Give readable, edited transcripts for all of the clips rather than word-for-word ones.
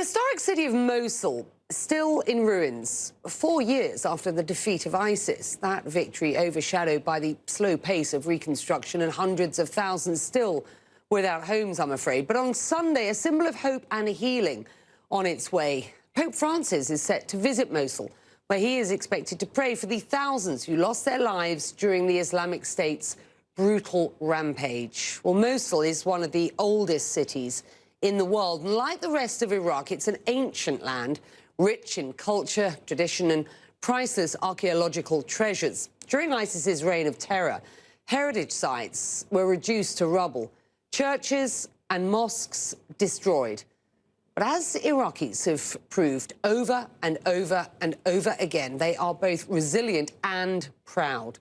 historic city of Mosul, still in ruins, 4 years after the defeat of ISIS. That victory overshadowed by the slow pace of reconstruction and hundreds of thousands still without homes, I'm afraid. But on Sunday, a symbol of hope and healing on its way. Pope Francis is set to visit Mosul, where he is expected to pray for the thousands who lost their lives during the Islamic State's brutal rampage. Well, Mosul is one of the oldest cities in the world, and like the rest of Iraq, it's an ancient land, rich in culture, tradition and priceless archaeological treasures. During ISIS's reign of terror, heritage sites were reduced to rubble, churches and mosques destroyed. But as Iraqis have proved over and over and over again, they are both resilient and proud.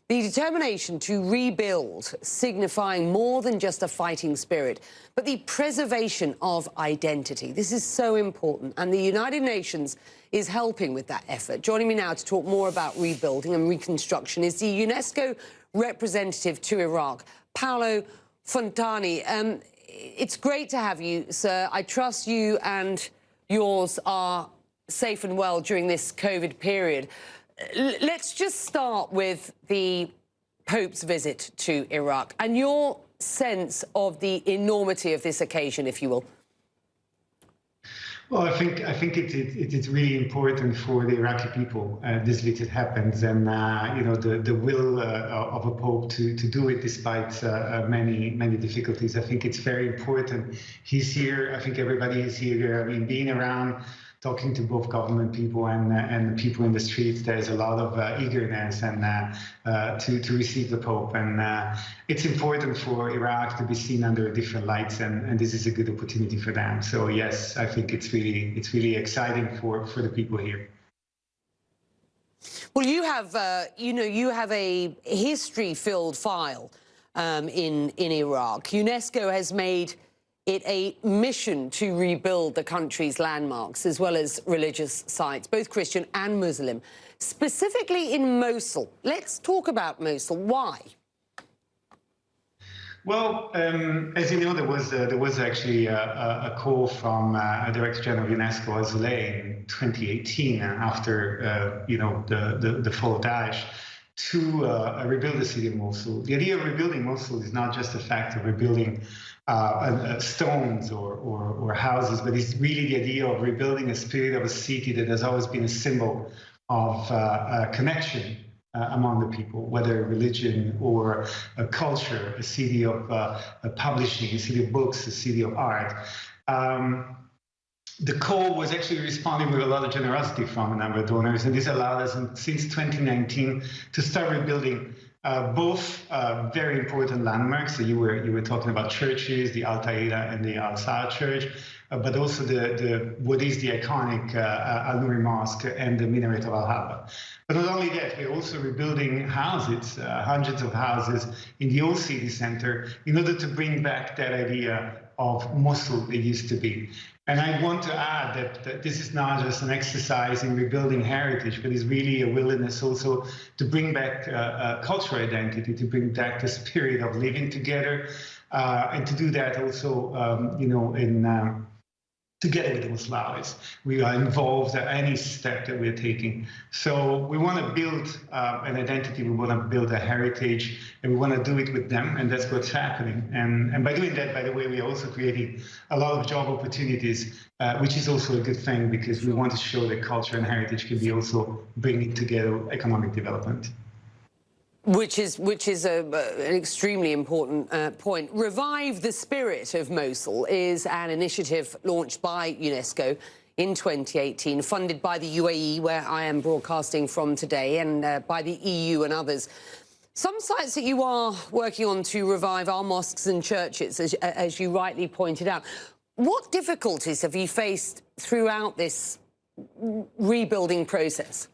The determination to rebuild, signifying more than just a fighting spirit, but the preservation of identity. This is so important, and the United Nations is helping with that effort. Joining me now to talk more about rebuilding and reconstruction is the UNESCO representative to Iraq, Paolo Fontani. It's great to have you, sir. I trust you and yours are safe and well during this COVID period. Let's just start with the Pope's visit to Iraq and your sense of the enormity of this occasion, if you will. Well, I think it is really important for the Iraqi people this visit happens, and you know, the will of a pope to do it despite many difficulties. I think it's very important. He's here. I think everybody is here. I mean, being around, talking to both government people and people in the streets, there's a lot of eagerness and to receive the Pope. And it's important for Iraq to be seen under different lights, and this is a good opportunity for them. So yes, I think it's really exciting for the people here. Well, you have you have a history-filled file in Iraq. UNESCO has made it a mission to rebuild the country's landmarks as well as religious sites, both Christian and Muslim, specifically in Mosul. Let's talk about Mosul. Why? Well, as you know, there was actually a call from Director General of UNESCO in 2018 after you know, the fall of Daesh, to rebuild the city of Mosul. The idea of rebuilding Mosul is not just the fact of rebuilding stones or houses, but it's really the idea of rebuilding a spirit of a city that has always been a symbol of connection among the people, whether religion or culture, a city of publishing, a city of books, a city of art. The call was actually responding with a lot of generosity from a number of donors, and this allowed us since 2019 to start rebuilding both very important landmarks. So you were talking about churches, the Al Taida and the Al Saad Church, but also what is the iconic alNuri Mosque and the minaret of Al Haba. But not only that, we're also rebuilding houses, hundreds of houses in the old city center, in order to bring back that idea of Mosul it used to be. And I want to add that this is not just an exercise in rebuilding heritage, but it's really a willingness also to bring back cultural identity, to bring back the spirit of living together, and to do that also, you know, together with the Muslims. We are involved at any step that we're taking. So we want to build an identity, we want to build a heritage, and we want to do it with them, and that's what's happening. And by doing that, by the way, we are also creating a lot of job opportunities, which is also a good thing, because we want to show that culture and heritage can be also bringing together economic development. Which is an extremely important point. Revive the Spirit of Mosul is an initiative launched by UNESCO in 2018, funded by the UAE, where I am broadcasting from today, and by the EU and others. Some sites that you are working on to revive are mosques and churches, as you rightly pointed out. What difficulties have you faced throughout this rebuilding process?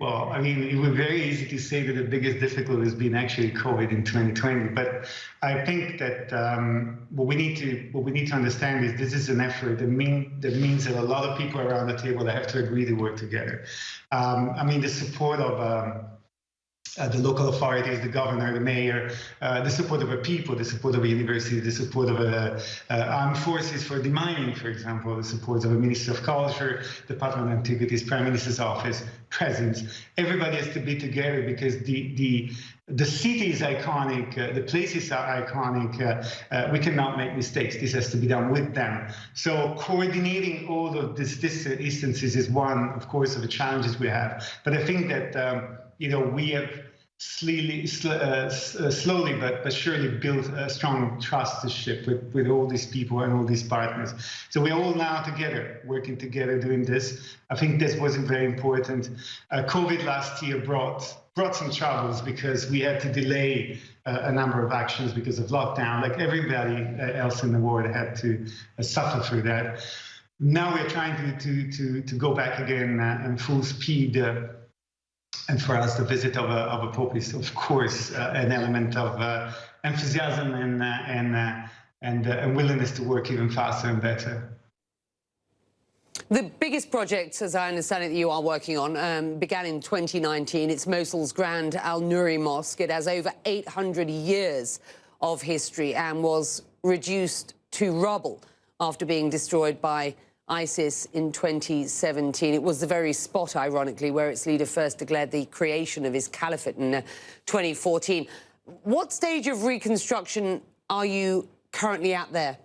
Well, I mean, it would be very easy to say that the biggest difficulty has been actually COVID in 2020. But I think that what we need to understand is this is an effort that means that a lot of people around the table that have to agree to work together. I mean, the support of the local authorities, the governor, the mayor, the support of the people, the support of the university, the support of armed forces for demining, for example, the support of the Ministry of Culture, Department of Antiquities, Prime Minister's Office, presence. Everybody has to be together because the city is iconic, the places are iconic. We cannot make mistakes. This has to be done with them. So coordinating all of these instances is one, of course, of the challenges we have. But I think that we have slowly but surely built a strong trustship with all these people and all these partners. So we're all now together, working together, doing this. I think this was very important. COVID last year brought some troubles because we had to delay a number of actions because of lockdown, like everybody else in the world had to suffer through that. Now we're trying to go back again in full speed. And for us, the visit of a Pope is, of course, an element of enthusiasm and willingness to work even faster and better. The biggest project, as I understand it, that you are working on began in 2019. It's Mosul's grand alNuri Mosque. It has over 800 years of history and was reduced to rubble after being destroyed by ISIS in 2017. It was the very spot, ironically, where its leader first declared the creation of his caliphate in 2014. What stage of reconstruction are you currently at there?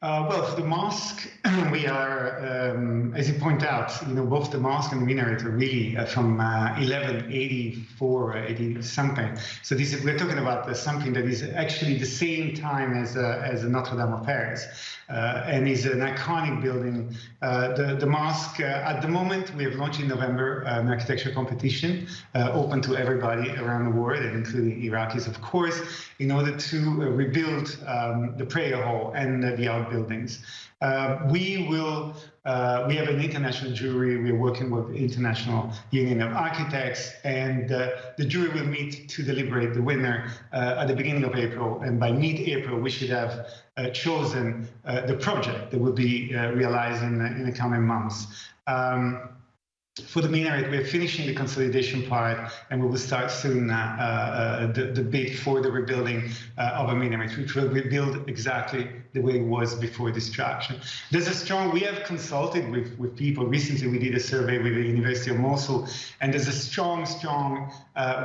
Well, for the mosque, we are, as you point out, both the mosque and the minaret are really from 1184, 80 something. So we're talking about something that is actually the same time as Notre Dame of Paris, and is an iconic building. The mosque, at the moment, we have launched in November an architecture competition open to everybody around the world, and including Iraqis, of course, in order to rebuild the prayer hall and the outbuildings. We have an international jury. We're working with the International Union of Architects, and the jury will meet to deliberate the winner at the beginning of April. And by mid-April, we should have chosen the project that will be realized in the coming months. For the minaret, we're finishing the consolidation part, and we will start soon the bid for the rebuilding of a minaret, which will rebuild exactly the way it was before destruction. We have consulted with people. Recently, we did a survey with the University of Mosul, and there's a strong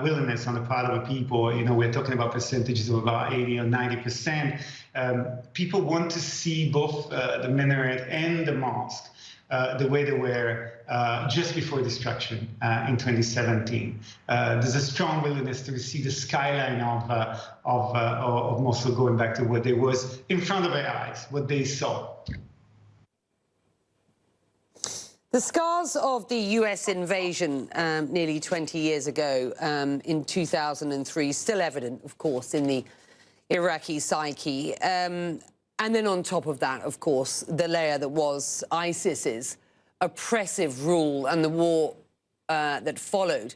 willingness on the part of the people. We're talking about percentages of about 80 or 90%. People want to see both the minaret and the mosque the way they were just before destruction in 2017. There's a strong willingness to see the skyline of Mosul going back to what it was in front of their eyes, what they saw. The scars of the US invasion nearly 20 years ago in 2003, still evident, of course, in the Iraqi psyche. And then on top of that, of course, the layer that was ISIS's oppressive rule and the war that followed.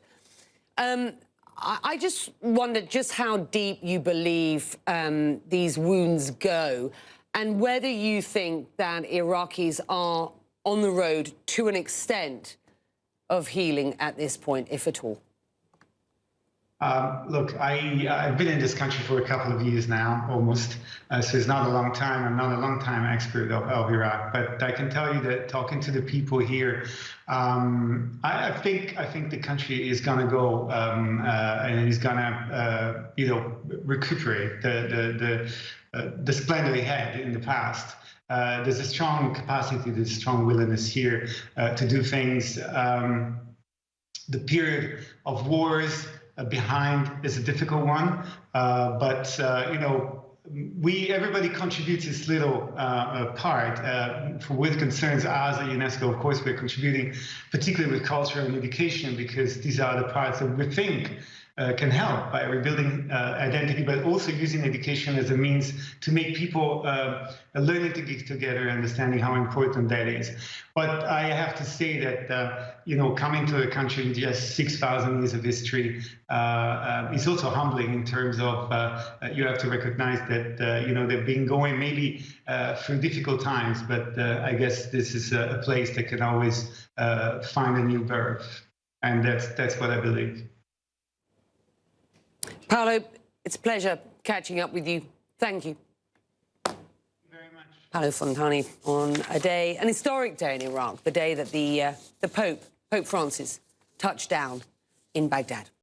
I just wondered just how deep you believe these wounds go, and whether you think that Iraqis are on the road to an extent of healing at this point, if at all. Look, I've been in this country for a couple of years now, almost, so it's not a long time. I'm not a long-time expert of Iraq, but I can tell you that talking to the people here, I think the country is going to go and is going to, recuperate the splendor they had in the past. There's a strong capacity, there's a strong willingness here to do things. The period of wars behind is a difficult one, but everybody contributes its little part. For what concerns us at UNESCO, of course, we're contributing, particularly with culture and education, because these are the parts that we think can help by rebuilding identity, but also using education as a means to make people learning to get together, understanding how important that is. But I have to say that, coming to a country with just 6,000 years of history is also humbling in terms of you have to recognize that, they've been going maybe through difficult times, but I guess this is a place that can always find a new birth. And that's what I believe. Paolo, it's a pleasure catching up with you. Thank you. Very much. Paolo Fontani on an historic day in Iraq, the day that the Pope Francis, touched down in Baghdad.